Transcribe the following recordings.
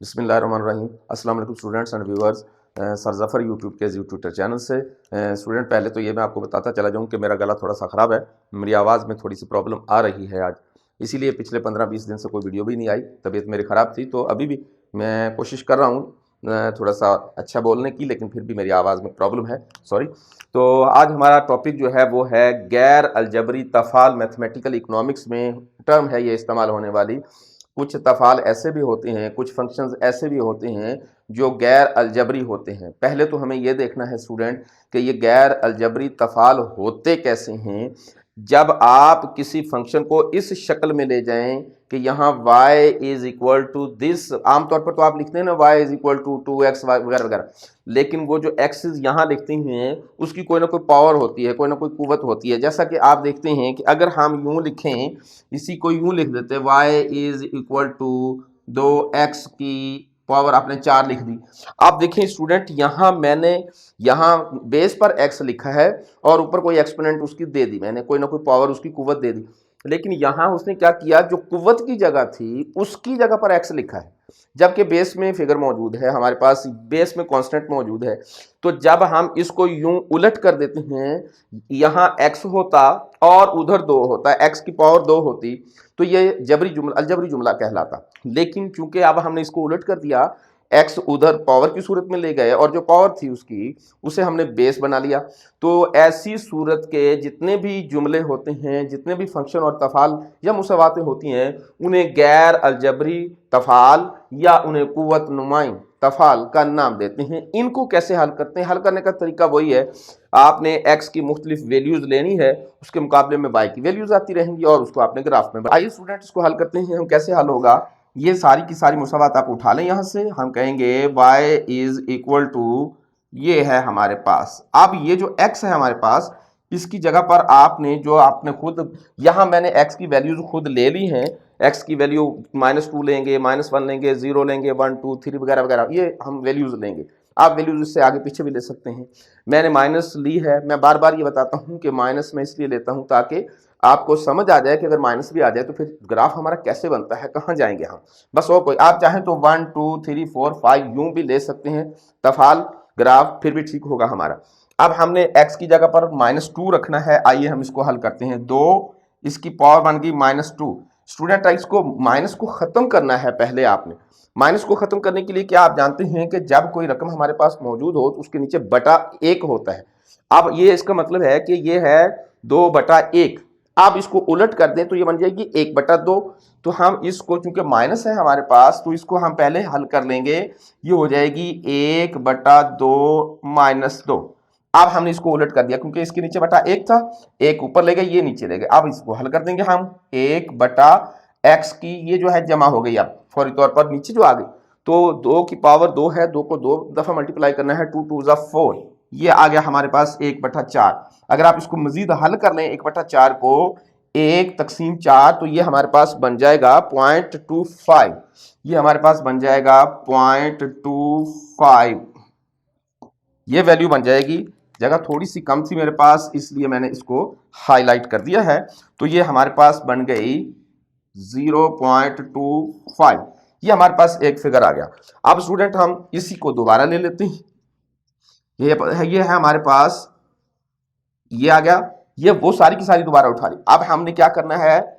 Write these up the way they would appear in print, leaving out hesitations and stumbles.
बिस्मिल्लाहिर्रहमानिर्रहीम। अस्सलाम वालेकुम students and viewers. Sir Zafar YouTube के ट्विटर चैनल से स्टूडेंट, पहले तो ये मैं आपको बताता चला जाऊँ कि मेरा गला थोड़ा सा ख़राब है, मेरी आवाज़ में थोड़ी सी प्रॉब्लम आ रही है आज, इसीलिए पिछले 15-20 दिन से कोई वीडियो भी नहीं आई। तबीयत मेरी ख़राब थी, तो अभी भी मैं कोशिश कर रहा हूँ थोड़ा सा अच्छा बोलने की, लेकिन फिर भी मेरी आवाज़ में प्रॉब्लम है, सॉरी। तो आज हमारा टॉपिक जो है वो है गैर अलजबरी तफ़ाल। मैथमेटिकल इकोनॉमिक्स में टर्म है ये इस्तेमाल होने वाली। कुछ तफ़ाल ऐसे भी होते हैं, कुछ फंक्शंस ऐसे भी होते हैं जो गैर अलजबरी होते हैं। पहले तो हमें ये देखना है स्टूडेंट कि ये गैर अलजबरी तफ़ाल होते कैसे हैं। जब आप किसी फंक्शन को इस शक्ल में ले जाएं कि यहाँ y is equal to this, आमतौर पर तो आप लिखते हैं ना y is equal to 2x वगैरह वगैरह, लेकिन वो जो एक्सिस यहाँ लिखते हैं उसकी कोई ना कोई पावर होती है, कोई ना कोई कुव्वत होती है। जैसा कि आप देखते हैं कि अगर हम यूं लिखें, इसी को यूं लिख देते हैं y is equal to 2x की पावर आपने 4 लिख दी। आप देखें स्टूडेंट, यहाँ मैंने यहाँ बेस पर x लिखा है और ऊपर कोई एक्सपोनेंट उसकी दे दी, मैंने कोई ना कोई पावर उसकी कुव्वत दे दी, लेकिन यहाँ उसने क्या किया, जो कुव्वत की जगह थी उसकी जगह पर x लिखा है, जबकि बेस में फिगर मौजूद है, हमारे पास बेस में कांस्टेंट मौजूद है। तो जब हम इसको यूं उलट कर देते हैं, यहाँ x होता और उधर 2 होता, x की पावर 2 होती, तो ये अलजबरी जुमला कहलाता। लेकिन चूंकि अब हमने इसको उलट कर दिया, x उधर पावर की सूरत में ले गए और जो पावर थी उसकी, उसे हमने बेस बना लिया। तो ऐसी सूरत के जितने भी जुमले होते हैं, जितने भी फंक्शन और तफ़ाल या मुसावातें होती हैं, उन्हें गैर अलजबरी तफ़ाल या उन्हें कुव्वत नुमाई तफ़ाल का नाम देते हैं। इनको कैसे हल करते हैं? हल करने का तरीका वही है, आपने x की मुख्तलिफ वैल्यूज़ लेनी है, उसके मुकाबले में y की वैल्यूज़ आती रहेंगी और उसको आपने ग्राफ में। आइए स्टूडेंट, इसको हल करते हैं। हम कैसे हल होगा, ये सारी की सारी मुसावात आप उठा लें यहाँ से। हम कहेंगे y इज इक्वल टू, ये है हमारे पास, अब ये जो x है हमारे पास, इसकी जगह पर आपने जो आपने खुद, यहाँ मैंने x की वैल्यूज खुद ले ली हैं। x की वैल्यू -2 लेंगे, -1 लेंगे, 0 लेंगे, 1 2 3 वगैरह वगैरह, ये हम वैल्यूज लेंगे। आप वैल्यूज इससे आगे पीछे भी ले सकते हैं। मैंने माइनस ली है। मैं बार बार ये बताता हूँ कि माइनस में इसलिए लेता हूँ ताकि आपको समझ आ जाए कि अगर माइनस भी आ जाए तो फिर ग्राफ हमारा कैसे बनता है, कहाँ जाएंगे हम, बस। और कोई आप चाहें तो 1 2 3 4 5 यूं भी ले सकते हैं तफ़ाल ग्राफ, फिर भी ठीक होगा हमारा। अब हमने x की जगह पर -2 रखना है। आइए हम इसको हल करते हैं। 2 इसकी पावर बन गई -2। स्टूडेंट, इसको माइनस को खत्म करना है। पहले आपने माइनस को खत्म करने के लिए क्या आप जानते हैं कि जब कोई रकम हमारे पास मौजूद हो तो उसके नीचे बटा 1 होता है। अब ये इसका मतलब है कि ये है 2/1। आप इसको उलट कर दें तो ये बन जाएगी 1/2। तो हम इसको, चूंकि माइनस है हमारे पास, तो इसको हम पहले हल कर लेंगे। ये हो जाएगी 1/2 -2। अब हमने इसको उलट कर दिया क्योंकि इसके नीचे बटा 1 था, 1 ऊपर ले गए, ये नीचे ले गए। अब इसको हल कर देंगे हम। 1/x की ये जो है जमा हो गई, अब फौरी तौर पर नीचे जो आ गई, तो 2 की पावर 2 है, 2 को 2 दफा मल्टीप्लाई करना है, 2 2 4, ये आ गया हमारे पास 1/4। अगर आप इसको मजीद हल कर लें, 1/4 को 1 तकसीम 4, तो ये हमारे पास बन जाएगा 0.25। ये हमारे पास बन जाएगा 0.25, ये वैल्यू बन जाएगी। जगह थोड़ी सी कम थी मेरे पास, इसलिए मैंने इसको हाईलाइट कर दिया है। तो ये हमारे पास बन गई 0.25। ये हमारे पास एक फिगर आ गया। अब स्टूडेंट, हम इसी को दोबारा ले लेते हैं। ये है हमारे पास, ये आ गया। ये वो सारी की सारी दोबारा उठा ली। अब हमने क्या करना है,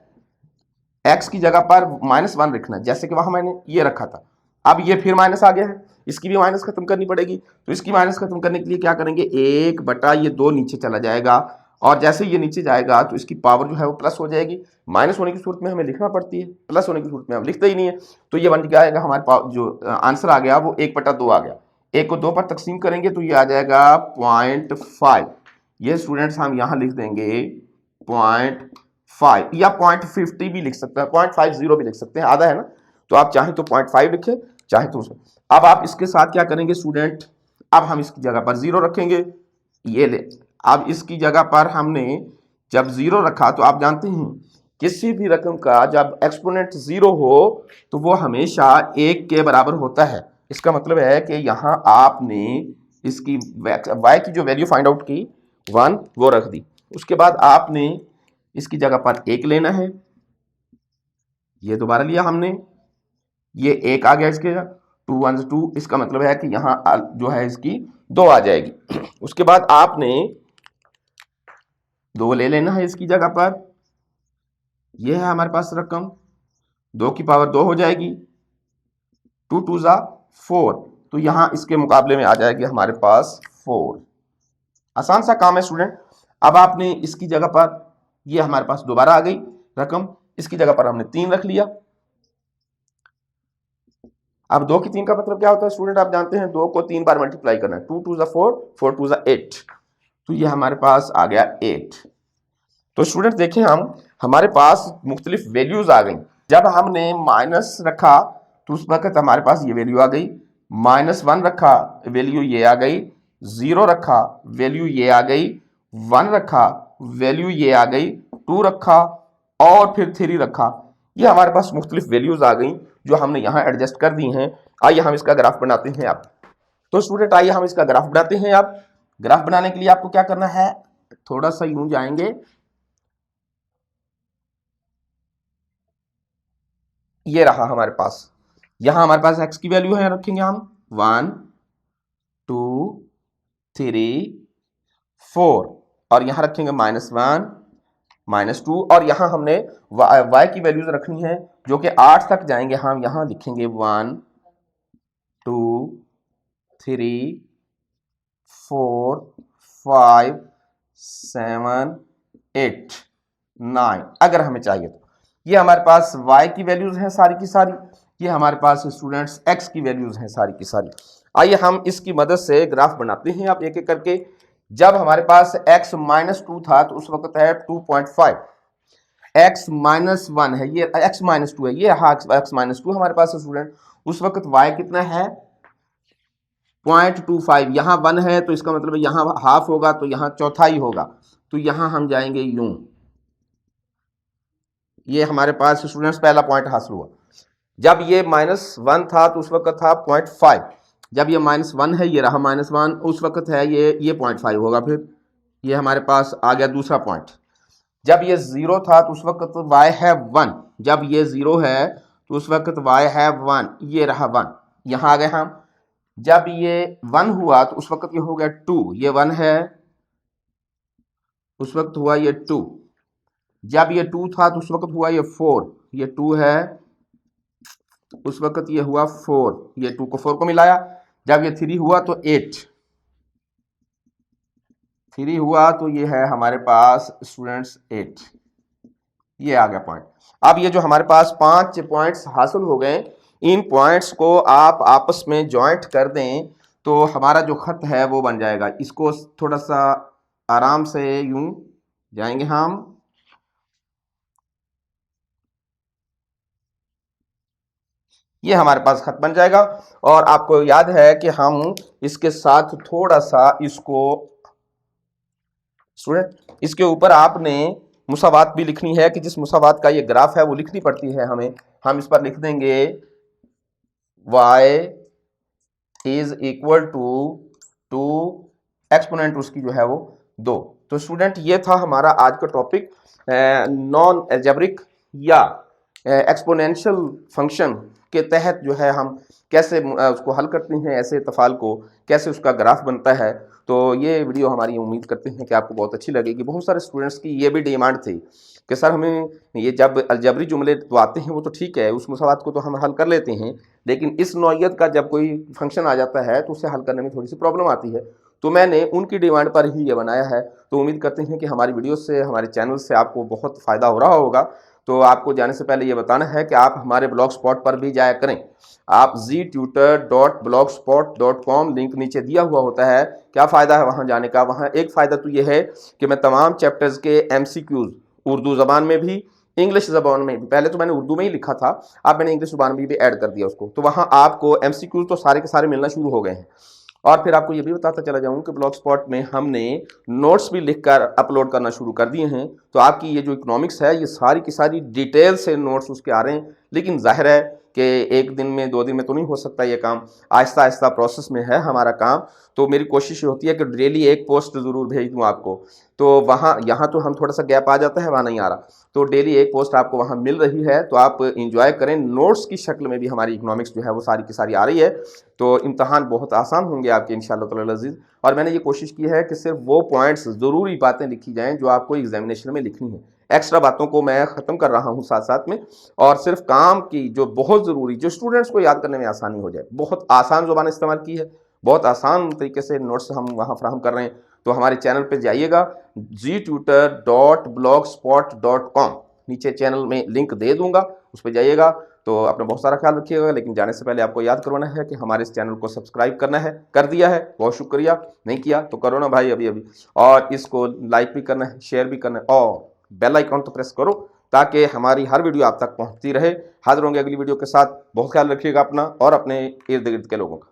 x की जगह पर -1 रखना है, जैसे कि वहां मैंने ये रखा था। अब ये फिर माइनस आ गया है, इसकी भी माइनस खत्म करनी पड़ेगी। तो इसकी माइनस खत्म करने के लिए क्या करेंगे, 1/2 नीचे चला जाएगा, और जैसे ये नीचे जाएगा तो इसकी पावर जो है वो प्लस हो जाएगी। माइनस होने की सूरत में हमें लिखना पड़ती है, प्लस होने की सूरत में हम लिखते ही नहीं है। तो ये बन जाएगा हमारे पास, जो आंसर आ गया वो 1/2 आ गया। 1 को 2 पर तकसीम करेंगे तो ये आ जाएगा 0.5। ये स्टूडेंट्स हम यहाँ लिख देंगे 0.5, या 0.50 भी लिख सकते हैं, 0.50 भी लिख सकते हैं, आधा है ना। तो आप चाहें तो 0.5 लिखें, चाहे तो। अब आप इसके साथ क्या करेंगे स्टूडेंट, अब हम इसकी जगह पर 0 रखेंगे। ये ले, अब इसकी जगह पर हमने जब 0 रखा तो आप जानते हैं किसी भी रकम का जब एक्सपोनेंट 0 हो तो वो हमेशा 1 के बराबर होता है। इसका मतलब है कि यहाँ आपने इसकी y की जो वैल्यू फाइंड आउट की 1, वो रख दी। उसके बाद आपने इसकी जगह पर 1 लेना है, ये दोबारा लिया हमने, ये 1 आ गया इसके, 2 1 2, इसका मतलब है कि यहाँ जो है इसकी 2 आ जाएगी। उसके बाद आपने 2 ले लेना है इसकी जगह पर। यह है हमारे पास रकम, 2 की पावर 2 हो जाएगी, 2 2 जा 4, तो यहाँ इसके मुकाबले में आ जाएगी हमारे पास 4। आसान सा काम है स्टूडेंट। अब आपने इसकी जगह पर, ये हमारे पास दोबारा आ गई रकम, इसकी जगह पर हमने 3 रख लिया। अब 2 की 3 का मतलब क्या होता है स्टूडेंट, आप जानते हैं 2 को 3 बार मल्टीप्लाई करना है, 2 2 जा 4, 4 2 जा 8, तो ये हमारे पास आ गया 8। तो स्टूडेंट देखें, हमारे पास मुख्तलिफ वैल्यूज आ गई। जब हमने माइनस रखा तो उस वक्त हमारे पास ये वैल्यू आ गई, -1 रखा वैल्यू ये आ गई, 0 रखा वैल्यू ये आ गई, 1 रखा वैल्यू ये आ गई, 2 रखा और फिर 3 रखा। ये हमारे पास मुख्तलिफ वैल्यूज आ गई जो हमने यहाँ एडजस्ट कर दी हैं। आइए हम इसका ग्राफ बनाते हैं अब। तो स्टूडेंट आइए हम इसका ग्राफ बनाते हैं अब। ग्राफ बनाने के लिए आपको क्या करना है, थोड़ा सा यूं जाएंगे, ये रहा हमारे पास, यहां हमारे पास x की वैल्यू है, रखेंगे हम 1 2 3 4, और यहां रखेंगे -1 -2, और यहां हमने y की वैल्यूज रखनी है जो कि 8 तक जाएंगे। हम यहां लिखेंगे 1 2 3 4 5 7 8 9 अगर हमें चाहिए तो। ये हमारे पास y की वैल्यूज हैं सारी की सारी, ये हमारे पास स्टूडेंट्स x की वैल्यूज हैं सारी की सारी। आइए हम इसकी मदद से ग्राफ बनाते हैं आप एक एक करके। जब हमारे पास x -2 था तो उस वक्त है 2.5, x -1 है, ये x -2 है, ये x -2 हमारे पास है स्टूडेंट। उस वक्त y कितना है 0.25, यहाँ 1 है तो इसका मतलब यहाँ हाफ होगा, तो यहाँ चौथाई होगा, तो यहाँ हम जाएंगे यूं। ये हमारे पास स्टूडेंट्स पहला पॉइंट हासिल हुआ। जब ये -1 था तो उस वक्त था 0.5, जब ये -1 है, ये रहा -1, उस वक्त है ये 0.5 होगा। फिर ये हमारे पास आ गया दूसरा पॉइंट। जब ये 0 था तो उस वक्त y है 1, जब ये 0 है तो उस वक्त y है 1, ये रहा 1, यहाँ आ गए हम। जब ये 1 हुआ तो उस वक्त ये हो गया 2, ये 1 है, उस वक्त हुआ ये 2। जब ये 2 था तो उस वक्त हुआ ये 4, ये 2 है, उस वक्त ये हुआ 4, ये 2 को 4 को मिलाया। जब ये 3 हुआ तो 8, 3 हुआ तो ये है हमारे पास स्टूडेंट्स 8, ये आ गया पॉइंट। अब ये जो हमारे पास 5 पॉइंट्स हासिल हो गए, इन पॉइंट्स को आप आपस में जॉइंट कर दें तो हमारा जो खत है वो बन जाएगा। इसको थोड़ा सा आराम से यूं जाएंगे हम, ये हमारे पास खत बन जाएगा। और आपको याद है कि हम इसके साथ थोड़ा सा इसको स्टूडेंट, इसके ऊपर आपने मुसावात भी लिखनी है कि जिस मुसावात का ये ग्राफ है वो लिखनी पड़ती है हमें। हम इस पर लिख देंगे y is equal to exponent उसकी जो है वो 2। तो स्टूडेंट ये था हमारा आज का टॉपिक, नॉन अलजेब्रिक या एक्सपोनेंशियल फंक्शन के तहत जो है हम कैसे उसको हल करते हैं, ऐसे तफाल को कैसे उसका ग्राफ बनता है। तो ये वीडियो हमारी उम्मीद करते हैं कि आपको बहुत अच्छी लगेगी। बहुत सारे स्टूडेंट्स की ये भी डिमांड थी कि सर हमें ये जब अलजबरी जुमले तो आते हैं वो तो ठीक है, उस मसवात को तो हम हल कर लेते हैं, लेकिन इस नौइयत का जब कोई फंक्शन आ जाता है तो उसे हल करने में थोड़ी सी प्रॉब्लम आती है। तो मैंने उनकी डिमांड पर ही ये बनाया है। तो उम्मीद करते हैं कि हमारी वीडियो से, हमारे चैनल से आपको बहुत फ़ायदा हो रहा होगा। तो आपको जाने से पहले ये बताना है कि आप हमारे ब्लॉग स्पॉट पर भी जाया करें। आप ztutor.blogspot.com लिंक नीचे दिया हुआ होता है। क्या फ़ायदा है वहाँ जाने का? वहाँ एक फ़ायदा तो ये है कि मैं तमाम चैप्टर्स के MCQs उर्दू ज़बान में भी, इंग्लिश ज़बान में भी, पहले तो मैंने उर्दू में ही लिखा था, अब मैंने इंग्लिश ज़बान में भी ऐड कर दिया उसको। तो वहाँ आपको MCQs तो सारे के सारे मिलना शुरू हो गए हैं। और फिर आपको ये भी बताता चला जाऊँ कि ब्लॉग स्पॉट में हमने नोट्स भी लिखकर अपलोड करना शुरू कर दिए हैं। तो आपकी ये जो इकोनॉमिक्स है, ये सारी की सारी डिटेल से नोट्स उसके आ रहे हैं। लेकिन जाहिर है कि एक दिन में 2 दिन में तो नहीं हो सकता ये काम, आहिस्ता आहिस्ता प्रोसेस में है हमारा काम। तो मेरी कोशिश ये होती है कि डेली एक पोस्ट ज़रूर भेज दूँ आपको। तो वहाँ यहाँ तो हम थोड़ा सा गैप आ जाता है, वहाँ नहीं आ रहा, तो डेली एक पोस्ट आपको वहाँ मिल रही है, तो आप इंजॉय करें। नोट्स की शक्ल में भी हमारी इकोनॉमिक्स जो है वो सारी की सारी आ रही है, तो इम्तहान बहुत आसान होंगे आपके इंशाअल्लाह ताला अज़ीज़। और मैंने ये कोशिश की है कि सिर्फ वो पॉइंट्स ज़रूरी बातें लिखी जाएँ जो आपको एग्जामिनेशन में लिखनी है। एक्स्ट्रा बातों को मैं ख़त्म कर रहा हूँ साथ साथ में, और सिर्फ काम की जो बहुत ज़रूरी, जो स्टूडेंट्स को याद करने में आसानी हो जाए, बहुत आसान ज़ुबान इस्तेमाल की है, बहुत आसान तरीके से नोट्स हम वहाँ फ्राहम कर रहे हैं। तो हमारे चैनल पे जाइएगा, gtutor.blogspot.com, नीचे चैनल में लिंक दे दूंगा, उस पर जाइएगा। तो अपना बहुत सारा ख्याल रखिएगा, लेकिन जाने से पहले आपको याद करवाना है कि हमारे इस चैनल को सब्सक्राइब करना है। कर दिया है, बहुत शुक्रिया। नहीं किया तो करो ना भाई अभी अभी, और इसको लाइक भी करना है, शेयर भी करना है, और बेल आइकॉन तो प्रेस करो ताकि हमारी हर वीडियो आप तक पहुंचती रहे। हाजिर होंगे अगली वीडियो के साथ। बहुत ख्याल रखिएगा अपना और अपने इर्द गिर्द के लोगों का।